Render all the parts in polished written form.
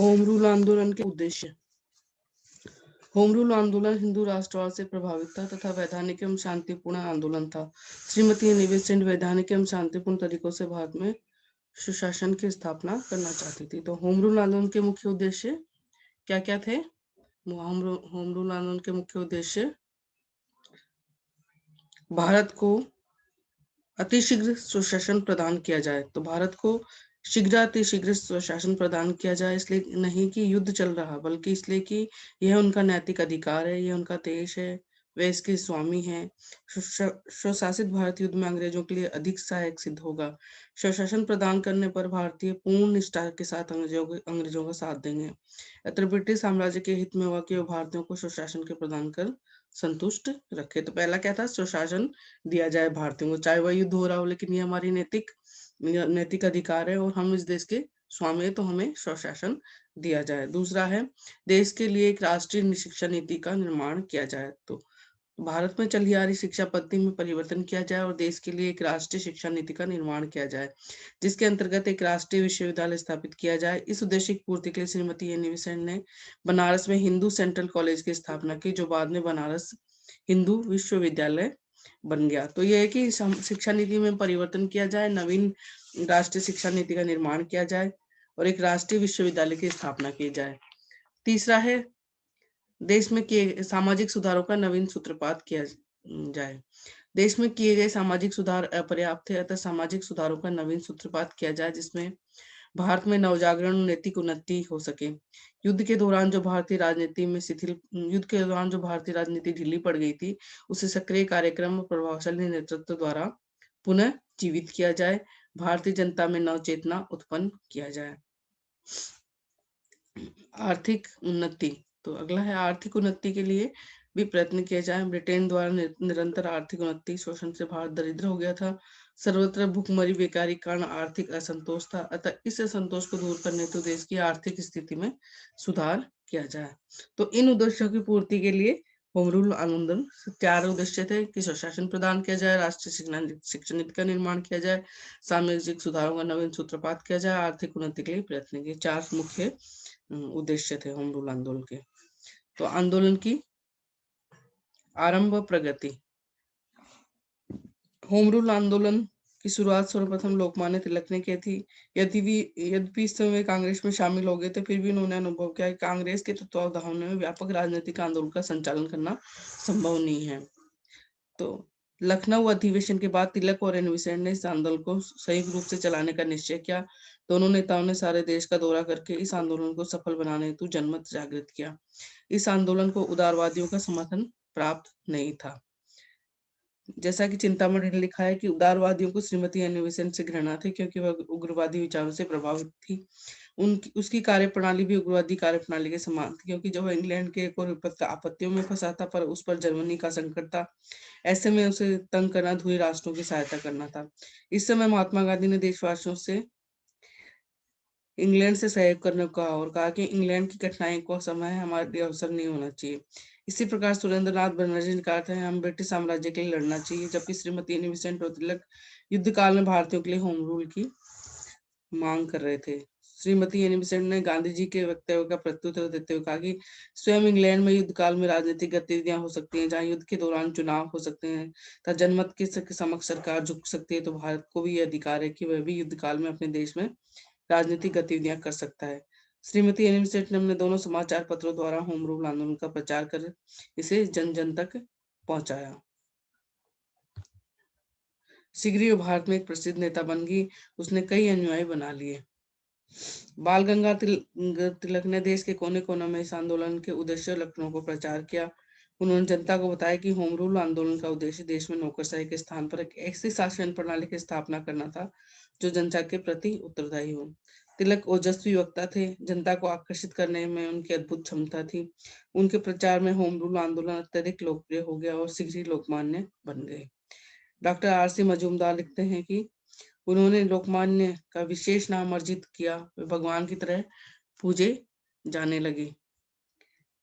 Home rule आंदोलन के उद्देश्य। होम रूल आंदोलन हिंदू राष्ट्रवाद से प्रभावित था तथा वैधानिक एवं शांतिपूर्ण आंदोलन था। श्रीमती एनी बेसेंट वैधानिक एवं शांतिपूर्ण तरीकों से भारत में सुशासन की स्थापना करना चाहती थी। तो होम रूल आंदोलन के मुख्य उद्देश्य क्या क्या थे? होम रूल आंदोलन के मुख्य उद्देश्य भारत को अतिशीघ्र सुशासन प्रदान किया जाए। तो भारत को अतिशीघ्र सुशासन प्रदान किया जाए, इसलिए नहीं कि युद्ध चल रहा, बल्कि इसलिए कि यह उनका नैतिक अधिकार है, यह उनका देश है, वे इसके स्वामी हैं। स्वशासित भारत युद्ध में अंग्रेजों के लिए अधिक सहायक सिद्ध होगा। स्वशासन प्रदान करने पर भारतीय पूर्ण निष्ठा के साथ अंग्रेजों का साथ देंगे। अतः ब्रिटिश साम्राज्य के हित में हुआ कि भारतीयों को स्वशासन के प्रदान कर संतुष्ट रखे। तो पहला क्या था? स्वशासन दिया जाए भारतीयों को, चाहे वह युद्ध हो रहा हो, लेकिन ये हमारी नैतिक अधिकार है और हम इस देश के स्वामी है, तो हमें स्वशासन दिया जाए। दूसरा है, देश के लिए एक राष्ट्रीय शिक्षा नीति का निर्माण किया जाए। तो भारत में चली आ रही शिक्षा पद्धति में परिवर्तन किया जाए और देश के लिए एक राष्ट्रीय शिक्षा नीति का निर्माण किया जाए, जिसके अंतर्गत एक राष्ट्रीय विश्वविद्यालय स्थापित किया जाए। इस उद्देश्य की पूर्ति के लिए श्रीमती एनी बेसेंट ने बनारस में हिंदू सेंट्रल कॉलेज की स्थापना की, जो बाद में बनारस हिंदू विश्वविद्यालय बन गया। तो यह है कि शिक्षा नीति में परिवर्तन किया जाए, नवीन राष्ट्रीय शिक्षा नीति का निर्माण किया जाए और एक राष्ट्रीय विश्वविद्यालय की स्थापना की जाए। तीसरा है, देश में किए सामाजिक सुधारों का नवीन सूत्रपात किया जाए। देश में किए गए सामाजिक सुधार अपर्याप्त थे, अतः सामाजिक सुधारों का नवीन सूत्रपात किया जाए, जिसमें भारत में नवजागरण नैतिक उन्नति हो सके। युद्ध के दौरान जो भारतीय राजनीति ढीली पड़ गई थी, उसे सक्रिय कार्यक्रम और प्रभावशाली नेतृत्व द्वारा पुनः जीवित किया जाए। भारतीय जनता में नव चेतना उत्पन्न किया जाए। आर्थिक उन्नति। तो अगला है, आर्थिक उन्नति के लिए भी प्रयत्न किया जाए। ब्रिटेन द्वारा निरंतर आर्थिक उन्नति शोषण से भारत दरिद्र हो गया था। सर्वत्र भुखमरी, बेकारी कारण आर्थिक असंतोष था, अतः इस असंतोष को दूर करने तो देश की आर्थिक स्थिति में सुधार किया जाए। तो इन उद्देश्यों की पूर्ति के लिए होम रूल आंदोलन 4 उद्देश्य थे कि स्वशासन प्रदान किया जाए, राष्ट्रीय शिक्षा नीति का निर्माण किया जाए, सामाजिक सुधारों का नवीन सूत्रपात किया जाए, आर्थिक उन्नति के लिए प्रयत्न किए। 4 मुख्य उद्देश्य थे होम रूल आंदोलन के। तो आंदोलन की आरंभ प्रगति। होम रूल आंदोलन की शुरुआत सर्वप्रथम लोकमान्य तिलक ने की थी। यद्यपि इस समय कांग्रेस में शामिल हो गए थे, फिर भी उन्होंने अनुभव किया कि कांग्रेस के तत्वावधान में व्यापक राजनीतिक आंदोलन का संचालन करना संभव नहीं है। तो लखनऊ अधिवेशन के बाद तिलक और एनी बेसेंट ने इस आंदोलन को संयुक्त रूप से चलाने का निश्चय किया। दोनों नेताओं ने सारे देश का दौरा करके इस आंदोलन को सफल बनाने हेतु जनमत जागृत किया। इस आंदोलन को उदारवादियों का समर्थन प्राप्त नहीं था। जैसा कि चिंतामणि ने लिखा है कि उदारवादियों को श्रीमती एनी बेसेंट से घृणा थी, क्योंकि वह उग्रवादी विचारों से प्रभावित थी। उसकी कार्यप्रणाली भी उग्रवादी कार्यप्रणाली के समान थी, क्योंकि जब वह इंग्लैंड के एक और आपत्तियों में फंसा था, पर उस पर जर्मनी का संकट था। ऐसे में उसे तंग करना, धुरी राष्ट्रों की सहायता करना था। इस समय महात्मा गांधी ने देशवासियों से इंग्लैंड से सहयोग करने को कहा और कहा कि इंग्लैंड की कठिनाई को समय हमारे लिए अवसर नहीं होना चाहिए। इसी प्रकार सुरेंद्रनाथ बनर्जी ने कहा था, हम ब्रिटिश साम्राज्य के लिए लड़ना चाहिए, जबकि श्रीमती एनी बेसेंट और तिलक युद्ध काल में भारतीयों के लिए होम रूल की मांग कर रहे थे। श्रीमती एनी बेसेंट ने गांधी जी के वक्तव्य का प्रत्युत्तर देते हुए कहा कि स्वयं इंग्लैंड में युद्ध काल में राजनीतिक गतिविधियां हो सकती हैं, जहां युद्ध के दौरान चुनाव हो सकते हैं तथा जनमत के समक्ष सरकार झुक सकती है, तो भारत को भी यह अधिकार है कि वह भी युद्ध काल में अपने देश में राजनीतिक गतिविधियां कर सकता है। श्रीमती एनी बेसेंट ने अपने दोनों समाचार पत्रों द्वारा होम रूल आंदोलन का प्रचार कर इसे जन जन तक पहुंचाया। शीघ्र ही भारत में एक प्रसिद्ध नेता बन गई। उसने कई अनुयायी बना लिए। बाल गंगाधर तिलक ने देश के कोने कोने में इस आंदोलन के उद्देश्य लक्षणों को प्रचार किया। उन्होंने जनता को बताया कि होम रूल आंदोलन का उद्देश्य देश में नौकरशाही के स्थान पर एक ऐसी शासन प्रणाली की स्थापना करना था जो जनता के प्रति उत्तरदायी हो। तिलक ओजस्वी वक्ता थे, जनता को आकर्षित करने में उनकी अद्भुत क्षमता थी। उनके प्रचार में होम रूल आंदोलन अत्यधिक लोकप्रिय हो गया और शीघ्र ही लोकमान्य बन गए। Doctor RC. मजूमदार लिखते हैं कि उन्होंने लोकमान्य का विशेष नाम अर्जित किया, वे भगवान की तरह पूजे जाने लगे।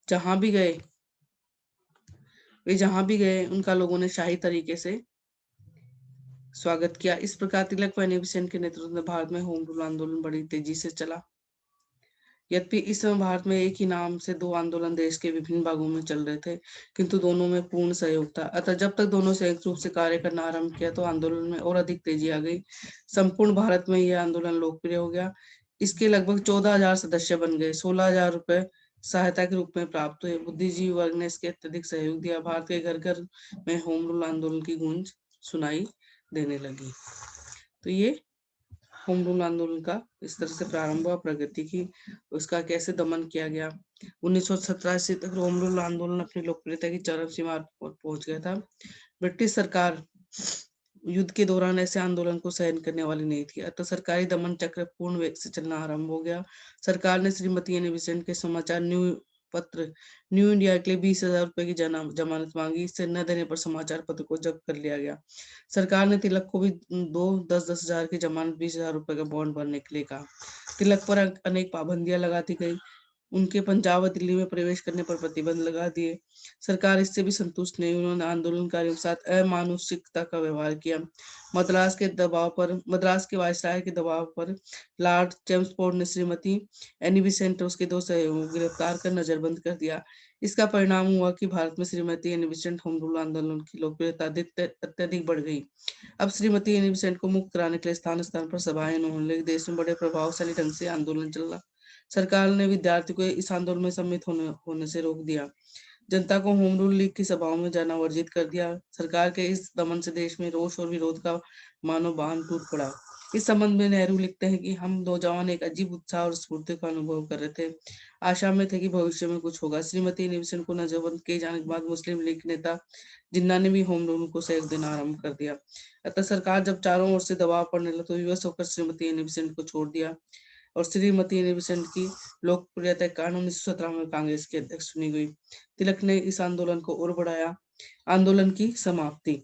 जहां भी गए उनका लोगों ने शाही तरीके से स्वागत किया। इस प्रकार तिलक व एनी बेसेंट के नेतृत्व में भारत में होम रूल आंदोलन बड़ी तेजी से चला। यद्यपि इस समय भारत में एक ही नाम से दो आंदोलन देश के विभिन्न भागों में चल रहे थे, किंतु दोनों में पूर्ण सहयोग था। अतः जब तक दोनों संयुक्त रूप से कार्य करना आरंभ किया तो आंदोलन में और अधिक तेजी आ गई। संपूर्ण भारत में यह आंदोलन लोकप्रिय हो गया। इसके लगभग 14,000 सदस्य बन गए। 16,000 रुपए सहायता के रूप में प्राप्त हुए। बुद्धिजीवी वर्ग ने इसके अत्यधिक सहयोग दिया। भारत के घर घर में होम रूल आंदोलन की गूंज सुनाई देने लगी। तो ये होम रूल आंदोलन का इस तरह से प्रारंभ हुआ, प्रगति की, उसका कैसे दमन किया गया। 1987 तक होम रूल आंदोलन अपनी लोकप्रियता की चरम सीमा पर पहुंच गया था। ब्रिटिश सरकार युद्ध के दौरान ऐसे आंदोलन को सहन करने वाली नहीं थी, अतः सरकारी दमन चक्र पूर्ण वेग से चलना आरंभ हो गया। सरकार ने श्रीमती एनी बेसेंट के समाचार पत्र न्यू इंडिया के लिए 20,000 रुपए की जमानत मांगी। इससे न देने पर समाचार पत्र को जब्त कर लिया गया। सरकार ने तिलक को भी 10,000 की जमानत 20,000 रुपए का बॉन्ड भरने के लिए कहा। तिलक पर अनेक पाबंदियां लगा दी गई। उनके पंजाब और दिल्ली में प्रवेश करने पर प्रतिबंध लगा दिए। सरकार इससे भी संतुष्ट नहीं। उन्होंने आंदोलनकारियों के साथ अमानुषिकता का व्यवहार किया। मद्रास के वायसराय के दबाव पर लॉर्ड चेम्सफोर्ड ने श्रीमती एनी बेसेंट और उसके दो सहयोगियों को गिरफ्तार कर नजरबंद कर दिया। इसका परिणाम हुआ कि भारत में Shrimati Annie Besant home rule आंदोलन की लोकप्रियता अत्यधिक बढ़ गई। अब श्रीमती एनी बेसेंट को मुक्त कराने के लिए स्थान स्थान पर सभाएं होने लगी। देश में बड़े प्रभावशाली ढंग से आंदोलन चल रहा। सरकार ने विद्यार्थियों को इस आंदोलन में सम्मिलित होने से रोक दिया। जनता को होम रूल लीग की सभाओं में जाना वर्जित कर दिया। सरकार के इस दमन से देश में रोष और विरोध का मानो बांध टूट पड़ा। इस संबंध में नेहरू लिखते हैं कि हम नौजवान एक अजीब उत्साह और स्फूर्ति का अनुभव कर रहे थे। आशा में थे कि भविष्य में कुछ होगा। श्रीमती निविसन को नजरबंद किए जाने के बाद मुस्लिम लीग नेता जिन्ना ने भी होम रूल को सहयोग देना आरंभ कर दिया। अतः सरकार जब चारों ओर से दबाव पड़ने लगा तो विवश होकर श्रीमती निविसन को छोड़ दिया और श्रीमती निविसन की लोकप्रियता के कारण 1917 में कांग्रेस के अध्यक्ष चुनी गई। तिलक ने इस आंदोलन को और बढ़ाया। आंदोलन की समाप्ति।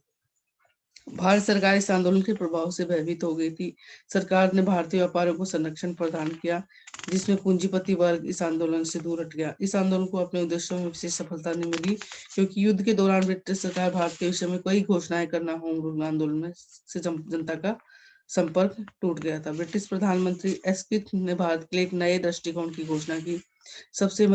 भारत सरकार इस आंदोलन के प्रभाव से भयभीत हो गई थी। सरकार ने भारतीय व्यापारियों को संरक्षण प्रदान किया, जिसमें पूंजीपति वर्ग इस आंदोलन से दूर हट गया। इस आंदोलन को अपने उद्देश्यों में विशेष सफलता नहीं मिली, क्योंकि युद्ध के दौरान ब्रिटिश सरकार भारत के विषय में कई घोषणाएं करना होम रूल आंदोलन में से जनता का संपर्क टूट गया था। ब्रिटिश प्रधानमंत्री एस्क्विथ ने भारत के लिए एक नए दृष्टिकोण की घोषणा की। सबसे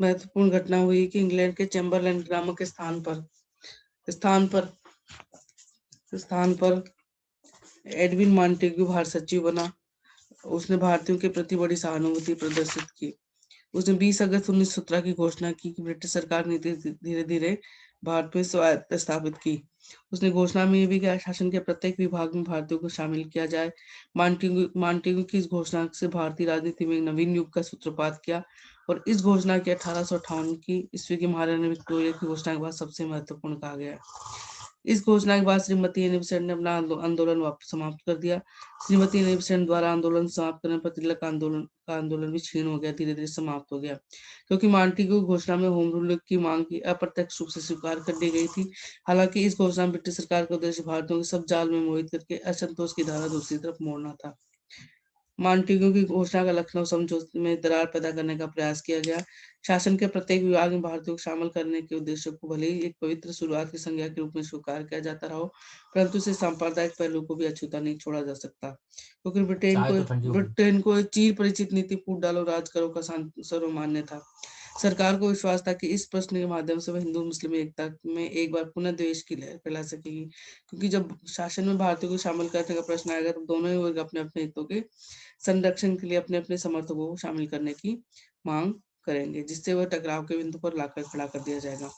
महत्वपूर्ण घटना हुई कि इंग्लैंड के चैम्बरलैंड ग्रामर के स्थान पर एडविन मॉन्टेग्यू भारत सचिव बना। उसने भारतीयों के प्रति बड़ी सहानुभूति प्रदर्शित की। उसने 20 अगस्त 1917 की घोषणा की कि ब्रिटिश सरकार ने धीरे धीरे भारत में स्वायत्त स्थापित की। उसने घोषणा में यह भी कहा शासन के प्रत्येक विभाग में भारतीयों को शामिल किया जाए। मॉन्टेग्यू की इस घोषणा से भारतीय राजनीति में नवीन युग का सूत्रपात किया और इस घोषणा के 1858 की ईस्वी की महारानी विक्टोरिया की घोषणा के बाद सबसे महत्वपूर्ण कहा गया। इस घोषणा के बाद श्रीमती एनी बेसेंट ने अपना आंदोलन वापस समाप्त कर दिया। श्रीमती एनी बेसेंट द्वारा आंदोलन समाप्त करने पर तिलक आंदोलन भी क्षीण हो गया, धीरे धीरे समाप्त हो गया, क्योंकि मॉन्टेग्यू घोषणा में होम रूल की मांग की अप्रत्यक्ष रूप से स्वीकार कर दी गई थी। हालांकि इस घोषणा में ब्रिटिश सरकार का उद्देश्य भारतीयों को सब जाल में मोहित करके असंतोष की धारा दूसरी तरफ मोड़ना था। मॉन्टेग्यू की घोषणा का लखनऊ समझौते में दरार पैदा करने का प्रयास किया गया। शासन के प्रत्येक विभाग में भारतीयों को शामिल करने के उद्देश्य को भले ही एक पवित्र शुरुआत की संज्ञा के रूप में स्वीकार किया जाता रहा, परंतु इसे सांप्रदायिक पहलू को भी अछूता नहीं छोड़ा जा सकता, क्योंकि ब्रिटेन को चिर परिचित नीति फूट डालो राज करो का सर्वमान्य था। सरकार को विश्वास था कि इस प्रश्न के माध्यम से वह हिंदू मुस्लिम एकता में एक बार पुनः द्वेष की लहर फैला सकेगी, क्योंकि जब शासन में भारतीयों को शामिल करने का प्रश्न आएगा तो दोनों ही वर्ग अपने अपने हितों के संरक्षण के लिए अपने अपने समर्थकों को शामिल करने की मांग करेंगे, जिससे वह टकराव के बिंदु पर लाकर खड़ा कर दिया जाएगा।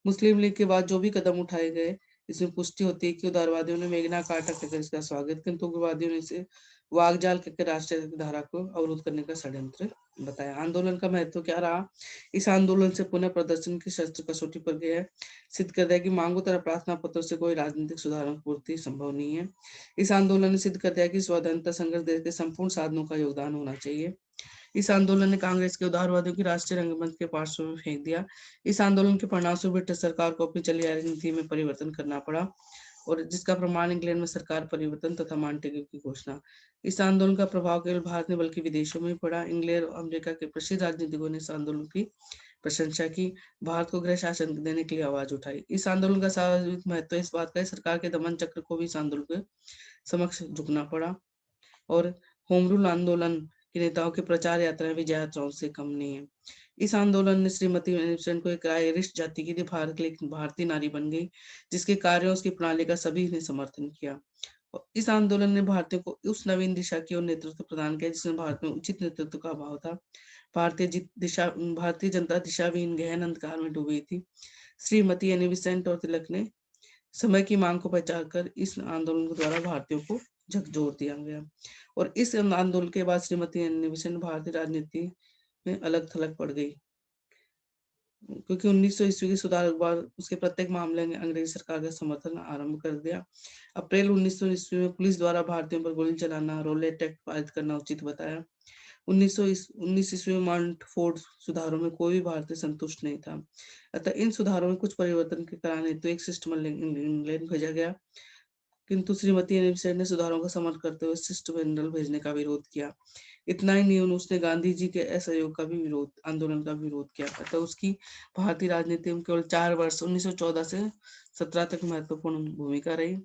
मुस्लिम लीग के बाद जो भी कदम उठाए गए, इसमें पुष्टि होती है कि उदारवादियों ने मेघना कार्टा कहकर इसका स्वागत, किंतु उग्रवादियों ने इसे वाकजाल कहकर राष्ट्रीय धारा को अवरुद्ध करने का षड्यंत्र बताया। आंदोलन का महत्व क्या रहा? इस आंदोलन से पुनः प्रदर्शन की शस्त्र कसौटी पर गया सिद्ध कर दिया कि मांगों तरह प्रार्थना पत्र से कोई राजनीतिक सुधारों की पूर्ति संभव नहीं है। इस आंदोलन ने सिद्ध कर दिया कि स्वतंत्रता संघर्ष देश के संपूर्ण साधनों का योगदान होना चाहिए। इस आंदोलन ने कांग्रेस के उदारवादियों की राष्ट्रीय रंगमंच के पार्श्व में फेंक दिया। इस आंदोलन के परिणाम स्वरूप ब्रिटिश सरकार को अपनी चली आ रही नीति में परिवर्तन करना पड़ा, और जिसका प्रमाण इंग्लैंड में सरकार परिवर्तन तथा मॉन्टेग्यू की घोषणा। इस आंदोलन का प्रभाव केवल भारत में बल्कि विदेशों में पड़ा। इंग्लैंड और अमेरिका के प्रसिद्ध राजनीतिकों ने इस आंदोलन की प्रशंसा की, भारत को गृह शासन देने के लिए आवाज उठाई। इस आंदोलन का सार्वजनिक महत्व इस बात का सरकार के दमन चक्र को भी इस आंदोलन के समक्ष झुकना पड़ा और होम रूल आंदोलन के नेताओं की प्रचार यात्राएं भी ज्यादा से कम नहीं है। इस आंदोलन ने श्रीमती वेनिस्टन को एक आयरिश जाति की थी, भारत के लिए एक भारतीय नारी बन गई, जिसके कार्यों उसकी प्रणाली का सभी ने समर्थन किया। और इस आंदोलन ने भारतीयों को उस नवीन दिशा की ओर नेतृत्व प्रदान किया जिसमें भारत में उचित नेतृत्व का अभाव था। भारतीय जनता दिशाविहीन गहन अंधकार में डूबी थी। श्रीमती एनी बेसेंट और तिलक ने समय की मांग को पहचान कर इस आंदोलन के द्वारा भारतीयों को झकझोर दिया गया। और इस आंदोलन के बाद श्रीमती एनी बेसेंट भारतीय राजनीति में अलग थलग पड़ गई, क्योंकि 1900 ईस्वी के सुधार के बाद उसके प्रत्येक मामले ने अंग्रेजी सरकार का समर्थन आरंभ कर दिया। अप्रैल 1900 ईस्वी में पुलिस द्वारा भारतीयों पर गोली चलाना, रोलेट एक्ट पारित करना उचित बताया। 1919 ईस्वी में मॉन्टफोर्ट सुधारों में कोई भी भारतीय संतुष्ट नहीं था, अतः इन सुधारों में कुछ परिवर्तन के कराने तो एक शिष्टमंडल इंग्लैंड भेजा गया, किंतु श्रीमती एनिबेसेंट ने सुधारों का समर्थन करते हुए शिष्टमंडल भेजने का विरोध किया। इतना ही नहीं, उसने गांधी जी के असहयोग का भी विरोध आंदोलन का विरोध किया। अतः उसकी भारतीय राजनीति में केवल 4 वर्ष 1914 से 17 तक महत्वपूर्ण भूमिका रही।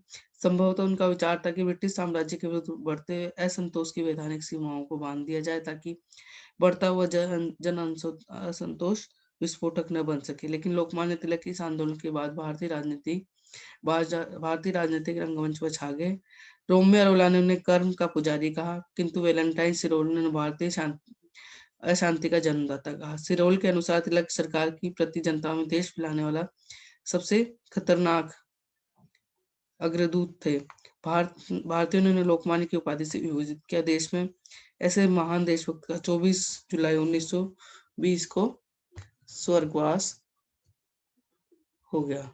संभवतः उनका विचार था कि ब्रिटिश साम्राज्य के विरुद्ध बढ़ते असंतोष की वैधानिक सीमाओं को बांध दिया जाए, ताकि बढ़ता हुआ जन असंतोष विस्फोटक न बन सके। लेकिन लोकमान्य तिलक के इस आंदोलन के बाद भारतीय राजनीतिक रंगमंच पर छा गए। रोमियो अरोला ने उन्हें कर्म का पुजारी कहा, किंतु वैलेंटाइन सिरोल ने भारतीय अशांति का जन्मदाता कहा। सिरोल के अनुसार तिलक सरकार की प्रति जनता में देश फैलाने वाला सबसे खतरनाक अग्रदूत थे। भारतीयों ने उन्हें लोकमान्य की उपाधि से विभूषित किया। देश में ऐसे महान देशभक्त का 24 जुलाई 1920 को स्वर्गवास हो गया।